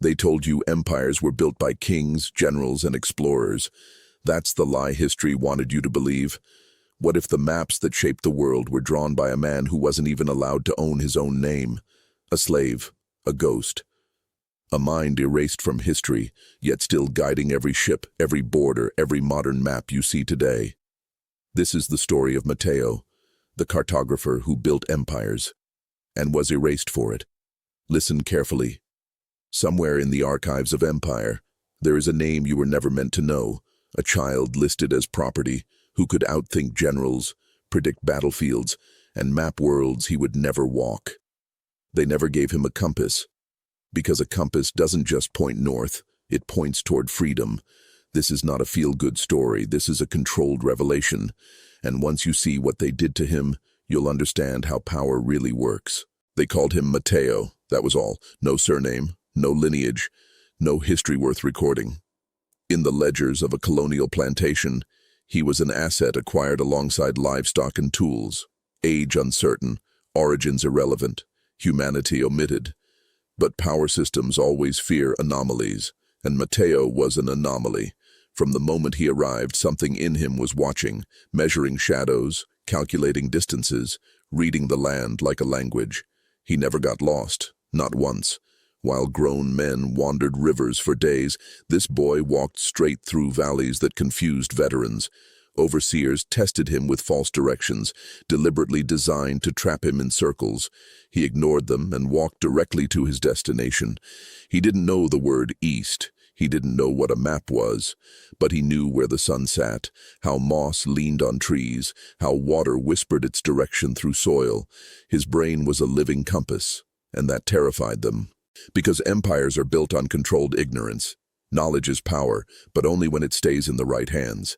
They told you empires were built by kings, generals, and explorers. That's the lie history wanted you to believe. What if the maps that shaped the world were drawn by a man who wasn't even allowed to own his own name? A slave, a ghost, a mind erased from history, yet still guiding every ship, every border, every modern map you see today. This is the story of Matteo, the cartographer who built empires, and was erased for it. Listen carefully. Somewhere in the archives of empire, there is a name you were never meant to know, a child listed as property who could outthink generals, predict battlefields, and map worlds he would never walk. They never gave him a compass, because a compass doesn't just point north, it points toward freedom. This is not a feel-good story, this is a controlled revelation, and once you see what they did to him, you'll understand how power really works. They called him Matteo, that was all. No surname, no lineage, no history worth recording. In the ledgers of a colonial plantation, he was an asset acquired alongside livestock and tools, age uncertain, origins irrelevant, humanity omitted. But power systems always fear anomalies, and Matteo was an anomaly. From the moment he arrived, something in him was watching, measuring shadows, calculating distances, reading the land like a language. He never got lost, not once. While grown men wandered rivers for days, this boy walked straight through valleys that confused veterans. Overseers tested him with false directions, deliberately designed to trap him in circles. He ignored them and walked directly to his destination. He didn't know the word east. He didn't know what a map was, but he knew where the sun sat, how moss leaned on trees, how water whispered its direction through soil. His brain was a living compass, and that terrified them. Because empires are built on controlled ignorance. Knowledge is power, but only when it stays in the right hands.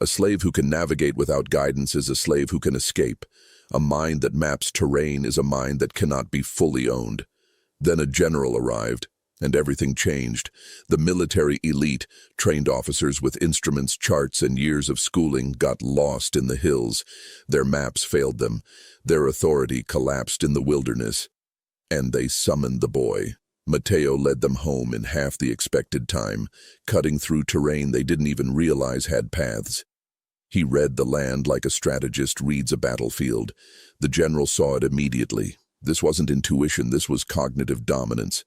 A slave who can navigate without guidance is a slave who can escape. A mind that maps terrain is a mind that cannot be fully owned. Then a general arrived, and everything changed. The military elite, trained officers with instruments, charts, and years of schooling, got lost in the hills. Their maps failed them. Their authority collapsed in the wilderness. And they summoned the boy. Matteo led them home in half the expected time, cutting through terrain they didn't even realize had paths. He read the land like a strategist reads a battlefield. The general saw it immediately. This wasn't intuition, this was cognitive dominance.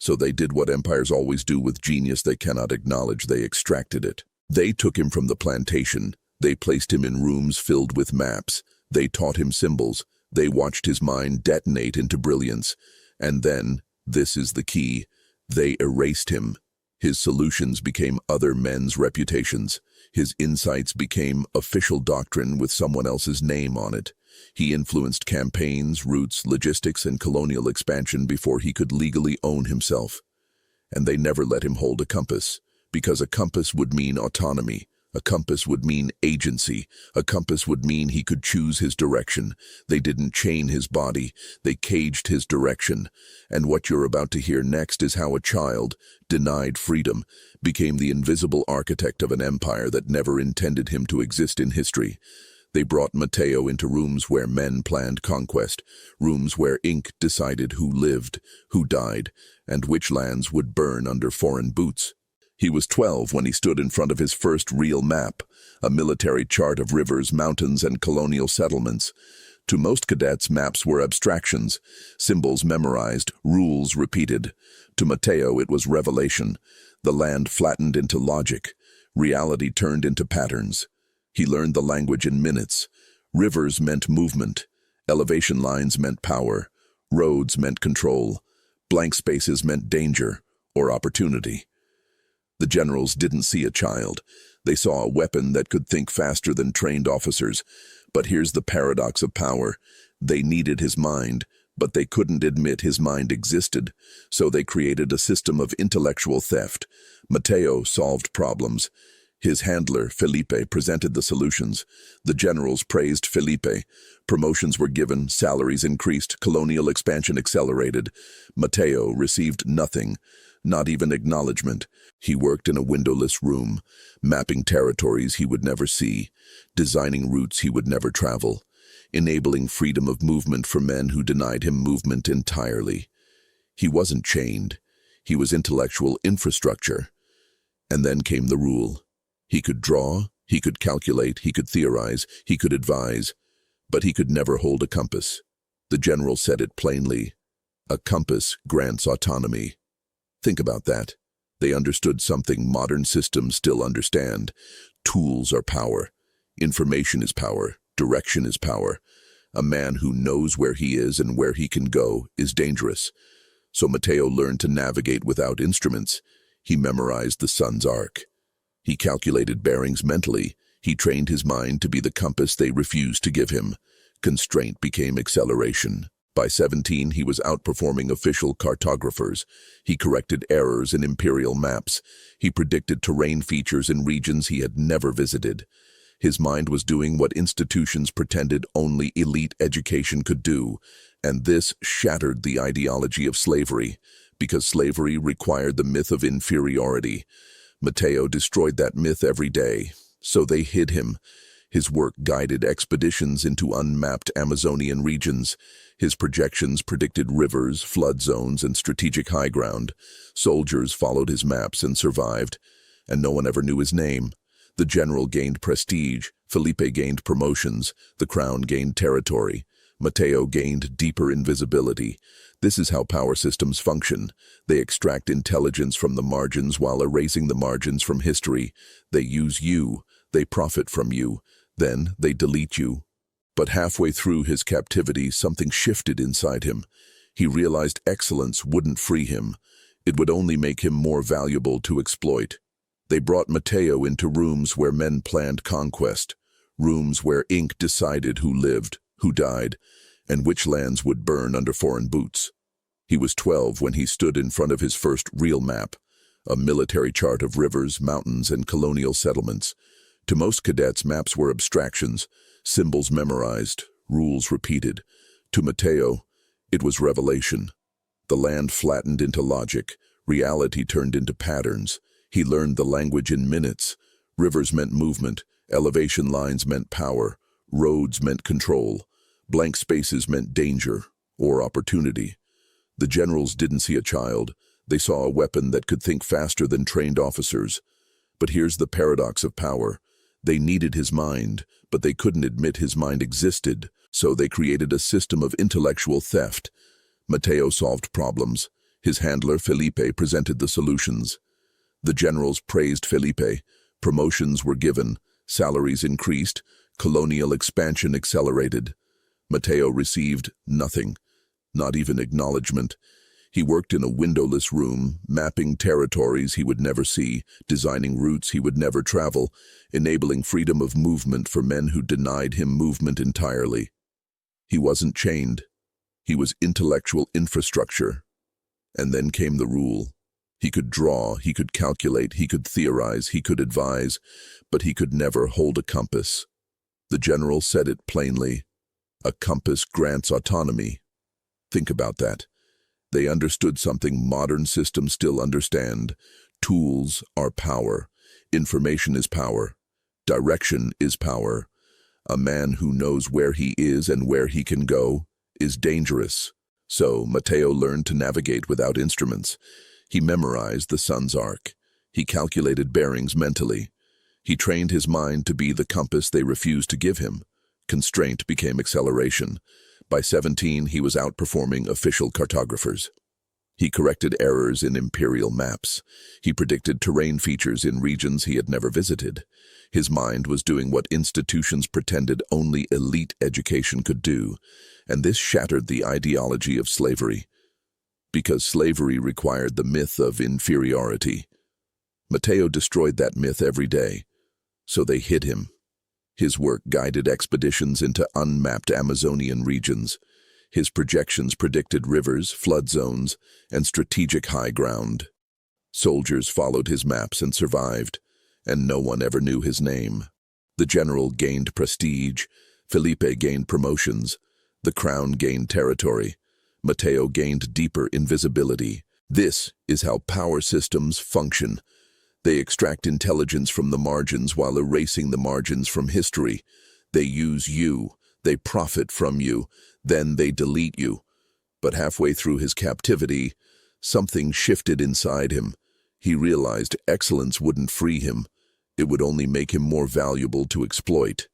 So they did what empires always do with genius they cannot acknowledge, they extracted it. They took him from the plantation. They placed him in rooms filled with maps. They taught him symbols. They watched his mind detonate into brilliance. And then, this is the key, they erased him. His solutions became other men's reputations. His insights became official doctrine with someone else's name on it. He influenced campaigns, routes, logistics, and colonial expansion before he could legally own himself. And they never let him hold a compass, because a compass would mean autonomy. A compass would mean agency. A compass would mean he could choose his direction. They didn't chain his body. They caged his direction. And what you're about to hear next is how a child, denied freedom, became the invisible architect of an empire that never intended him to exist in history. They brought Matteo into rooms where men planned conquest, rooms where ink decided who lived, who died, and which lands would burn under foreign boots. He was 12 when he stood in front of his first real map, a military chart of rivers, mountains, and colonial settlements. To most cadets, maps were abstractions, symbols memorized, rules repeated. To Matteo, it was revelation. The land flattened into logic. Reality turned into patterns. He learned the language in minutes. Rivers meant movement. Elevation lines meant power. Roads meant control. Blank spaces meant danger or opportunity. The generals didn't see a child. They saw a weapon that could think faster than trained officers. But here's the paradox of power. They needed his mind, but they couldn't admit his mind existed. So they created a system of intellectual theft. Matteo solved problems. His handler, Felipe, presented the solutions. The generals praised Felipe. Promotions were given, salaries increased, colonial expansion accelerated. Matteo received nothing, not even acknowledgement. He worked in a windowless room, mapping territories he would never see, designing routes he would never travel, enabling freedom of movement for men who denied him movement entirely. He wasn't chained. He was intellectual infrastructure. And then came the rule. He could draw, he could calculate, he could theorize, he could advise, but he could never hold a compass. The general said it plainly. A compass grants autonomy. Think about that. They understood something modern systems still understand. Tools are power. Information is power. Direction is power. A man who knows where he is and where he can go is dangerous. So Matteo learned to navigate without instruments. He memorized the sun's arc. He calculated bearings mentally. He trained his mind to be the compass they refused to give him. Constraint became acceleration. By 17, he was outperforming official cartographers. He corrected errors in imperial maps. He predicted terrain features in regions he had never visited. His mind was doing what institutions pretended only elite education could do, and this shattered the ideology of slavery, because slavery required the myth of inferiority. Matteo destroyed that myth every day, so they hid him. His work guided expeditions into unmapped Amazonian regions. His projections predicted rivers, flood zones, and strategic high ground. Soldiers followed his maps and survived, and no one ever knew his name. The general gained prestige, Felipe gained promotions, the crown gained territory. Matteo gained deeper invisibility. This is how power systems function. They extract intelligence from the margins while erasing the margins from history. They use you. They profit from you. Then they delete you. But halfway through his captivity, something shifted inside him. He realized excellence wouldn't free him. It would only make him more valuable to exploit. They brought Matteo into rooms where men planned conquest, rooms where ink decided who lived, who died, and which lands would burn under foreign boots. He was 12 when he stood in front of his first real map, a military chart of rivers, mountains, and colonial settlements. To most cadets, maps were abstractions, symbols memorized, rules repeated. To Matteo, it was revelation. The land flattened into logic, reality turned into patterns. He learned the language in minutes. Rivers meant movement, elevation lines meant power, roads meant control, blank spaces meant danger or opportunity. The generals didn't see a child. They saw a weapon that could think faster than trained officers. But here's the paradox of power. They needed his mind, but they couldn't admit his mind existed, so they created a system of intellectual theft. Matteo solved problems. His handler, Felipe, presented the solutions. The generals praised Felipe. Promotions were given, salaries increased, colonial expansion accelerated. Matteo received nothing, not even acknowledgement. He worked in a windowless room, mapping territories he would never see, designing routes he would never travel, enabling freedom of movement for men who denied him movement entirely. He wasn't chained. He was intellectual infrastructure. And then came the rule. He could draw, he could calculate, he could theorize, he could advise, but he could never hold a compass. The general said it plainly. A compass grants autonomy. Think about that. They understood something modern systems still understand. Tools are power. Information is power. Direction is power. A man who knows where he is and where he can go is dangerous. So Matteo learned to navigate without instruments. He memorized the sun's arc. He calculated bearings mentally. He trained his mind to be the compass they refused to give him. Constraint became acceleration. By 17, he was outperforming official cartographers. He corrected errors in imperial maps. He predicted terrain features in regions he had never visited. His mind was doing what institutions pretended only elite education could do, and this shattered the ideology of slavery. Because slavery required the myth of inferiority. Matteo destroyed that myth every day, so they hid him. His work guided expeditions into unmapped Amazonian regions. His projections predicted rivers, flood zones, and strategic high ground. Soldiers followed his maps and survived, and no one ever knew his name. The general gained prestige, Felipe gained promotions, the crown gained territory, Matteo gained deeper invisibility. This is how power systems function. They extract intelligence from the margins while erasing the margins from history. They use you, they profit from you, then they delete you. But halfway through his captivity, Something shifted inside him. He realized excellence wouldn't free him. It would only make him more valuable to exploit.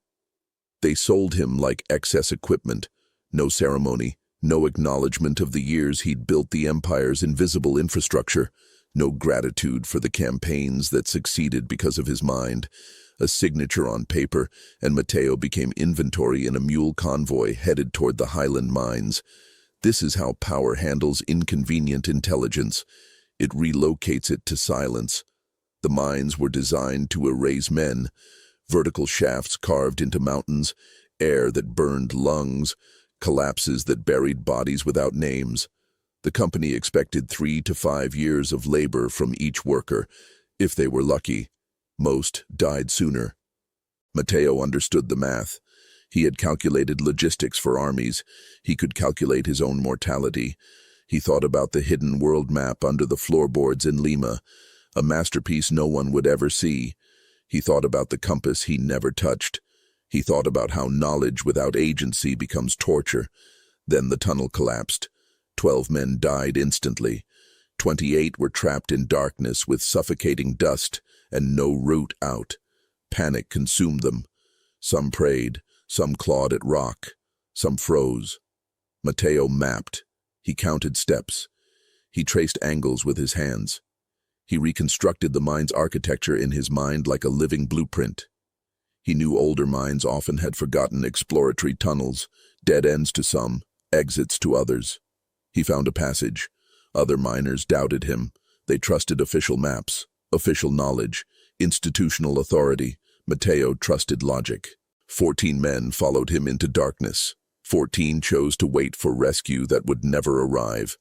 They sold him like excess equipment. No ceremony, no acknowledgement of the years he'd built the empire's invisible infrastructure. No gratitude for the campaigns that succeeded because of his mind. A signature on paper, and Matteo became inventory in a mule convoy headed toward the Highland mines. This is how power handles inconvenient intelligence. It relocates it to silence. The mines were designed to erase men. Vertical shafts carved into mountains, air that burned lungs, collapses that buried bodies without names. The company expected 3 to 5 years of labor from each worker, if they were lucky. Most died sooner. Matteo understood the math. He had calculated logistics for armies. He could calculate his own mortality. He thought about the hidden world map under the floorboards in Lima, a masterpiece no one would ever see. He thought about the compass he never touched. He thought about how knowledge without agency becomes torture. Then the tunnel collapsed. 12 men died instantly. 28 were trapped in darkness with suffocating dust and no route out. Panic consumed them. Some prayed, some clawed at rock, some froze. Matteo mapped. He counted steps. He traced angles with his hands. He reconstructed the mine's architecture in his mind like a living blueprint. He knew older mines often had forgotten exploratory tunnels, dead ends to some, exits to others. He found a passage. Other miners doubted him. They trusted official maps, official knowledge, institutional authority. Matteo trusted logic. 14 men followed him into darkness. 14 chose to wait for rescue that would never arrive.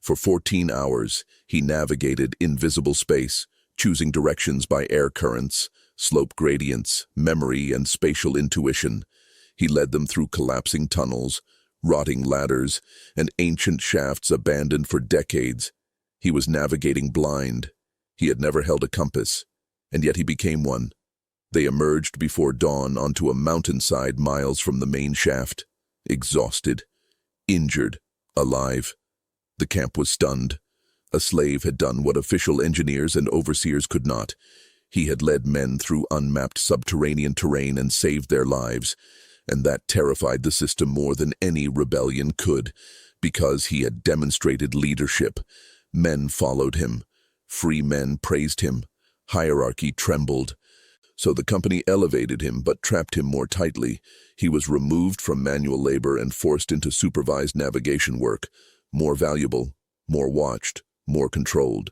For 14 hours, he navigated invisible space, choosing directions by air currents, slope gradients, memory, and spatial intuition. He led them through collapsing tunnels, rotting ladders, and ancient shafts abandoned for decades. He was navigating blind. He had never held a compass, and yet he became one. They emerged before dawn onto a mountainside miles from the main shaft, exhausted, injured, alive. The camp was stunned. A slave had done what official engineers and overseers could not. He had led men through unmapped subterranean terrain and saved their lives, and that terrified the system more than any rebellion could, because he had demonstrated leadership. Men followed him. Free men praised him. Hierarchy trembled. So the company elevated him but trapped him more tightly. He was removed from manual labor and forced into supervised navigation work. More valuable, more watched, more controlled.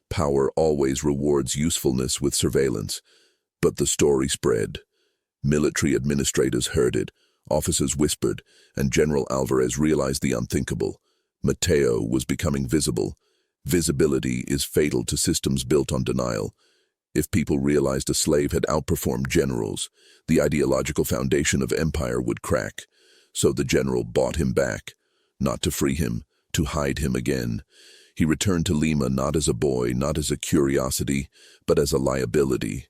Power always rewards usefulness with surveillance. But the story spread. Military administrators heard it, officers whispered, and General Alvarez realized the unthinkable. Matteo was becoming visible. Visibility is fatal to systems built on denial. If people realized a slave had outperformed generals, the ideological foundation of empire would crack. So the general bought him back, not to free him, to hide him again. He returned to Lima not as a boy, not as a curiosity, but as a liability.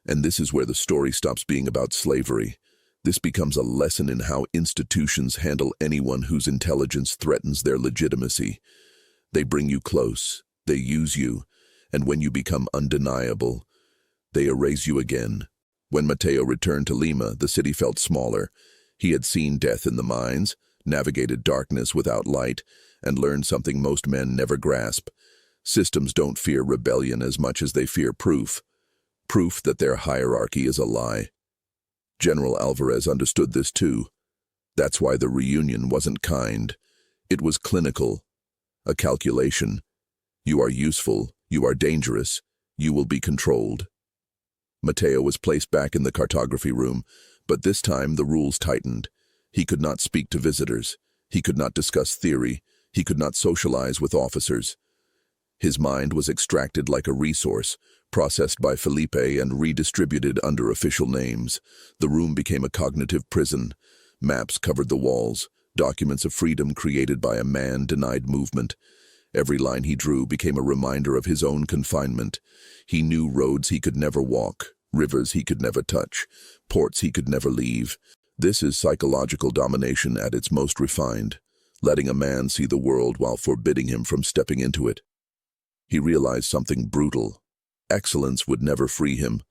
And this is where the story stops being about slavery. This becomes a lesson in how institutions handle anyone whose intelligence threatens their legitimacy. They bring you close, they use you, and when you become undeniable, they erase you again. When Matteo returned to Lima, the city felt smaller. He had seen death in the mines, navigated darkness without light, and learned something most men never grasp. Systems don't fear rebellion as much as they fear proof. Proof that their hierarchy is a lie. General Alvarez understood this too. That's why the reunion wasn't kind. It was clinical. A calculation. You are useful, you are dangerous, you will be controlled. Matteo was placed back in the cartography room, but this time the rules tightened. He could not speak to visitors. He could not discuss theory. He could not socialize with officers. His mind was extracted like a resource, processed by Felipe and redistributed under official names. The room became a cognitive prison. Maps covered the walls, documents of freedom created by a man denied movement. Every line he drew became a reminder of his own confinement. He knew roads he could never walk, rivers he could never touch, ports he could never leave. This is psychological domination at its most refined, letting a man see the world while forbidding him from stepping into it. He realized something brutal. Excellence would never free him.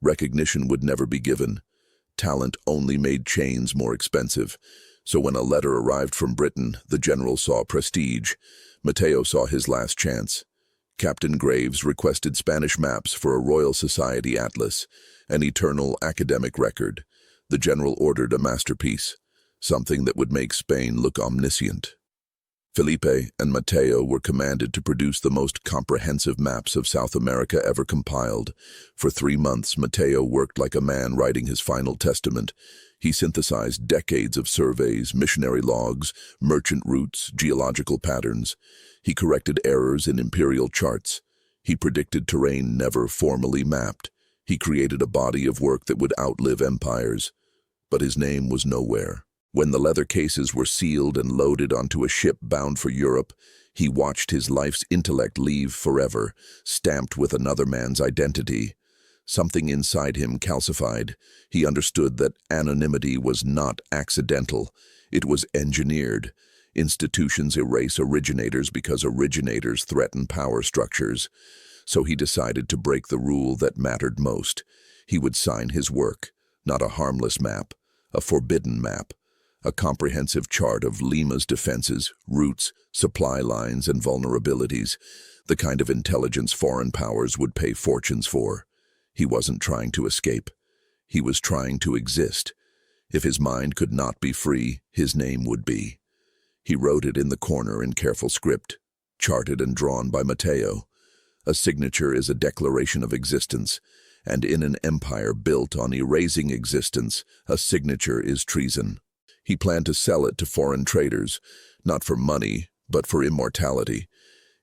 Recognition would never be given. Talent only made chains more expensive. So when a letter arrived from Britain, the general saw prestige. Mateo saw his last chance. Captain Graves requested Spanish maps for a Royal Society atlas, an eternal academic record. The general ordered a masterpiece, something that would make Spain look omniscient. Felipe and Mateo were commanded to produce the most comprehensive maps of South America ever compiled. For 3 months, Mateo worked like a man writing his final testament. He synthesized decades of surveys, missionary logs, merchant routes, geological patterns. He corrected errors in imperial charts. He predicted terrain never formally mapped. He created a body of work that would outlive empires. But his name was nowhere. When the leather cases were sealed and loaded onto a ship bound for Europe, he watched his life's intellect leave forever, stamped with another man's identity. Something inside him calcified. He understood that anonymity was not accidental. It was engineered. Institutions erase originators because originators threaten power structures. So he decided to break the rule that mattered most. He would sign his work, not a harmless map, a forbidden map. A comprehensive chart of Lima's defenses, routes, supply lines, and vulnerabilities, the kind of intelligence foreign powers would pay fortunes for. He wasn't trying to escape. He was trying to exist. If his mind could not be free, his name would be. He wrote it in the corner in careful script, charted and drawn by Mateo. A signature is a declaration of existence, and in an empire built on erasing existence, a signature is treason. He planned to sell it to foreign traders, not for money, but for immortality.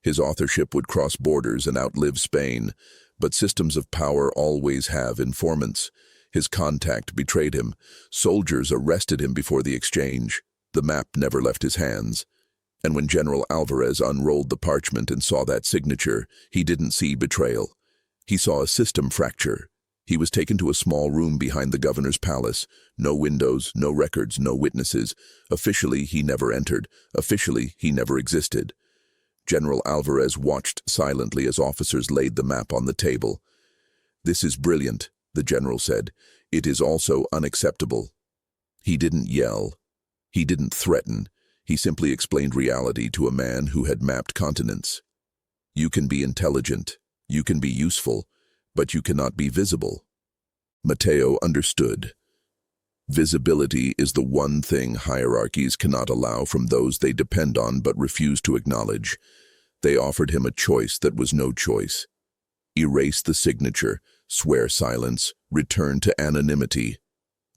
His authorship would cross borders and outlive Spain, but systems of power always have informants. His contact betrayed him. Soldiers arrested him before the exchange. The map never left his hands. And when General Alvarez unrolled the parchment and saw that signature, he didn't see betrayal. He saw a system fracture. He was taken to a small room behind the governor's palace. No windows, no records, no witnesses. Officially, he never entered. Officially, he never existed. General Alvarez watched silently as officers laid the map on the table. "This is brilliant," the general said. "It is also unacceptable." He didn't yell. He didn't threaten. He simply explained reality to a man who had mapped continents. You can be intelligent. You can be useful. But you cannot be visible. Mateo understood. Visibility is the one thing hierarchies cannot allow from those they depend on but refuse to acknowledge. They offered him a choice that was no choice. Erase the signature, swear silence, return to anonymity,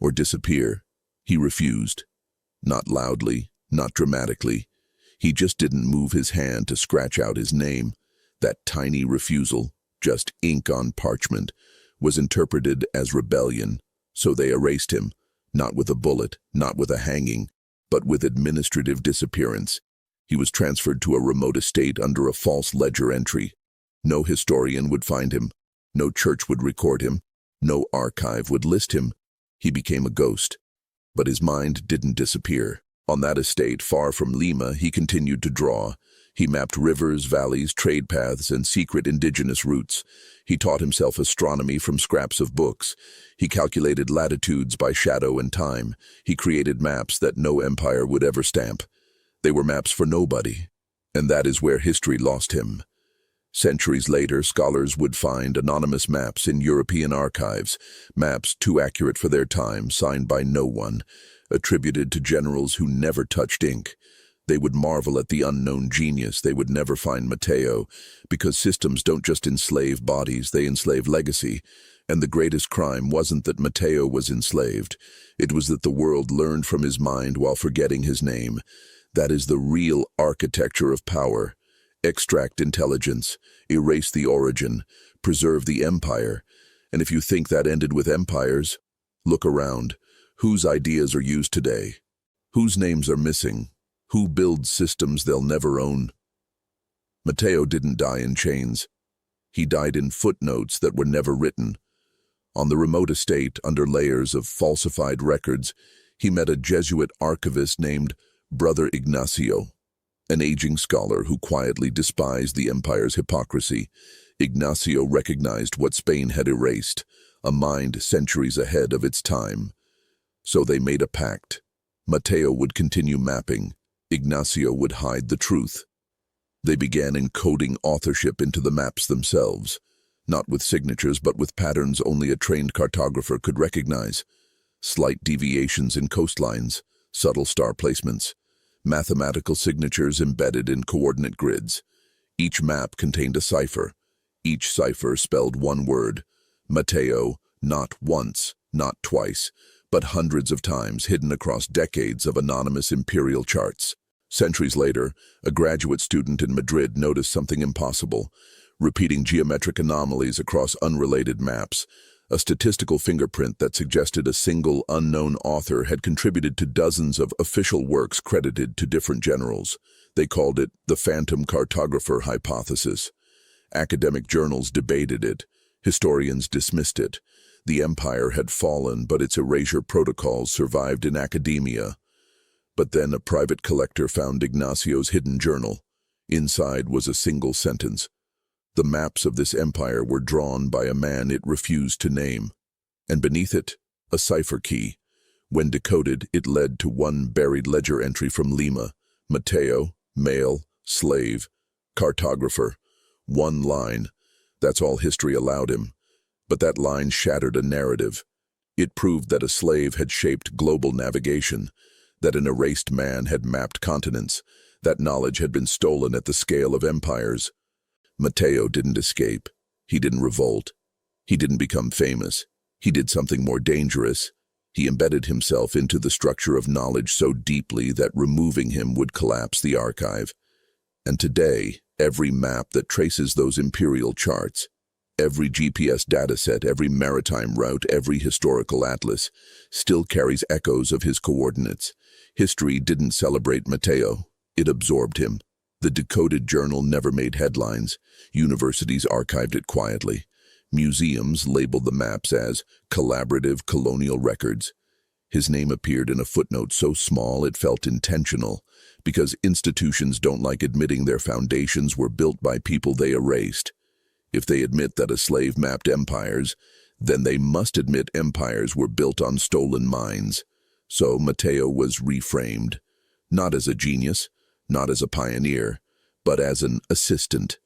or disappear. He refused. Not loudly, not dramatically. He just didn't move his hand to scratch out his name. That tiny refusal, just ink on parchment, was interpreted as rebellion, so they erased him, not with a bullet, not with a hanging, but with administrative disappearance. He was transferred to a remote estate under a false ledger entry. No historian would find him, no church would record him, no archive would list him. He became a ghost. But his mind didn't disappear. On that estate, far from Lima, he continued to draw. He mapped rivers, valleys, trade paths, and secret indigenous routes. He taught himself astronomy from scraps of books. He calculated latitudes by shadow and time. He created maps that no empire would ever stamp. They were maps for nobody. And that is where history lost him. Centuries later, scholars would find anonymous maps in European archives, maps too accurate for their time, signed by no one, attributed to generals who never touched ink. They would marvel at the unknown genius. They would never find Mateo, because systems don't just enslave bodies, they enslave legacy. And the greatest crime wasn't that Mateo was enslaved. It was that the world learned from his mind while forgetting his name. That is the real architecture of power. Extract intelligence, erase the origin, preserve the empire. And if you think that ended with empires, look around. Whose ideas are used today? Whose names are missing? Who builds systems they'll never own? Mateo didn't die in chains. He died in footnotes that were never written. On the remote estate, under layers of falsified records, he met a Jesuit archivist named Brother Ignacio. an aging scholar who quietly despised the empire's hypocrisy. Ignacio recognized what Spain had erased, a mind centuries ahead of its time. So they made a pact. Mateo would continue mapping. Ignacio would hide the truth. They began encoding authorship into the maps themselves, not with signatures but with patterns only a trained cartographer could recognize. Slight deviations in coastlines, subtle star placements, mathematical signatures embedded in coordinate grids. Each map contained a cipher. Each cipher spelled one word, Mateo, not once, not twice, but hundreds of times hidden across decades of anonymous imperial charts. Centuries later, a graduate student in Madrid noticed something impossible, repeating geometric anomalies across unrelated maps, a statistical fingerprint that suggested a single unknown author had contributed to dozens of official works credited to different generals. They called it the phantom cartographer hypothesis. Academic journals debated it. Historians dismissed it. The empire had fallen, but its erasure protocols survived in academia. But then a private collector found Ignacio's hidden journal. Inside was a single sentence. The maps of this empire were drawn by a man it refused to name. And beneath it, a cipher key. When decoded, it led to one buried ledger entry from Lima. Mateo, male, slave, cartographer. One line. That's all history allowed him. But that line shattered a narrative. It proved that a slave had shaped global navigation, that an erased man had mapped continents, that knowledge had been stolen at the scale of empires. Mateo didn't escape. He didn't revolt. He didn't become famous. He did something more dangerous. He embedded himself into the structure of knowledge so deeply that removing him would collapse the archive. And today, every map that traces those imperial charts, every GPS dataset, every maritime route, every historical atlas, still carries echoes of his coordinates. History didn't celebrate Mateo. It absorbed him. The decoded journal never made headlines. Universities archived it quietly. Museums labeled the maps as collaborative colonial records. His name appeared in a footnote so small it felt intentional, because institutions don't like admitting their foundations were built by people they erased. If they admit that a slave mapped empires, then they must admit empires were built on stolen minds. So Mateo was reframed, not as a genius, not as a pioneer, but as an assistant,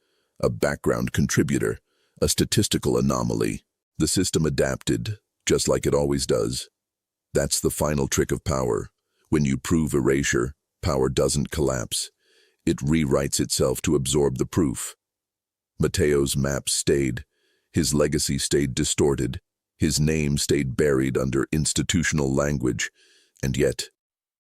a background contributor, a statistical anomaly. The system adapted, just like it always does. That's the final trick of power. When you prove erasure, power doesn't collapse. It rewrites itself to absorb the proof. Mateo's maps stayed. His legacy stayed distorted. His name stayed buried under institutional language. And yet,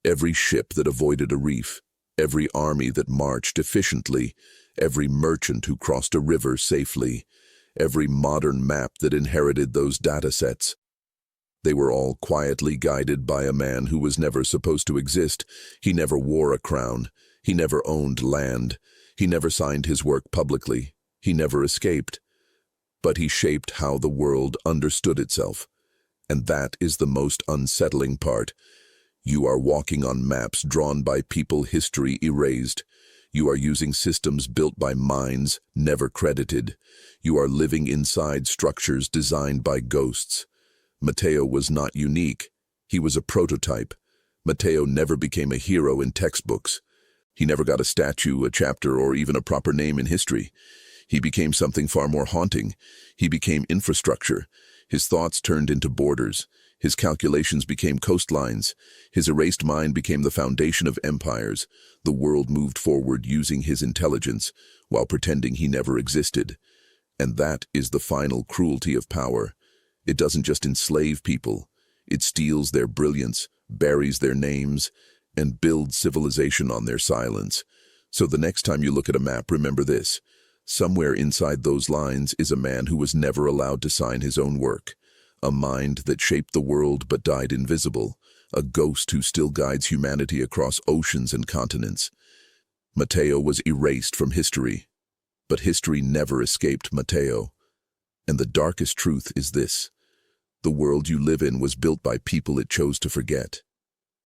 every ship that avoided a reef, every army that marched efficiently, every merchant who crossed a river safely, every modern map that inherited those datasets, they were all quietly guided by a man who was never supposed to exist. He never wore a crown. He never owned land. He never signed his work publicly. He never escaped. But he shaped how the world understood itself. And that is the most unsettling part. You are walking on maps drawn by people history erased. You are using systems built by minds never credited. You are living inside structures designed by ghosts. Mateo was not unique. He was a prototype. Mateo never became a hero in textbooks. He never got a statue, a chapter, or even a proper name in history. He became something far more haunting. He became infrastructure. His thoughts turned into borders. His calculations became coastlines. His erased mind became the foundation of empires. The world moved forward using his intelligence, while pretending he never existed. And that is the final cruelty of power. It doesn't just enslave people. It steals their brilliance, buries their names, and builds civilization on their silence. So the next time you look at a map, remember this. Somewhere inside those lines is a man who was never allowed to sign his own work. A mind that shaped the world but died invisible. A ghost who still guides humanity across oceans and continents. Mateo was erased from history. But history never escaped Mateo. And the darkest truth is this. The world you live in was built by people it chose to forget.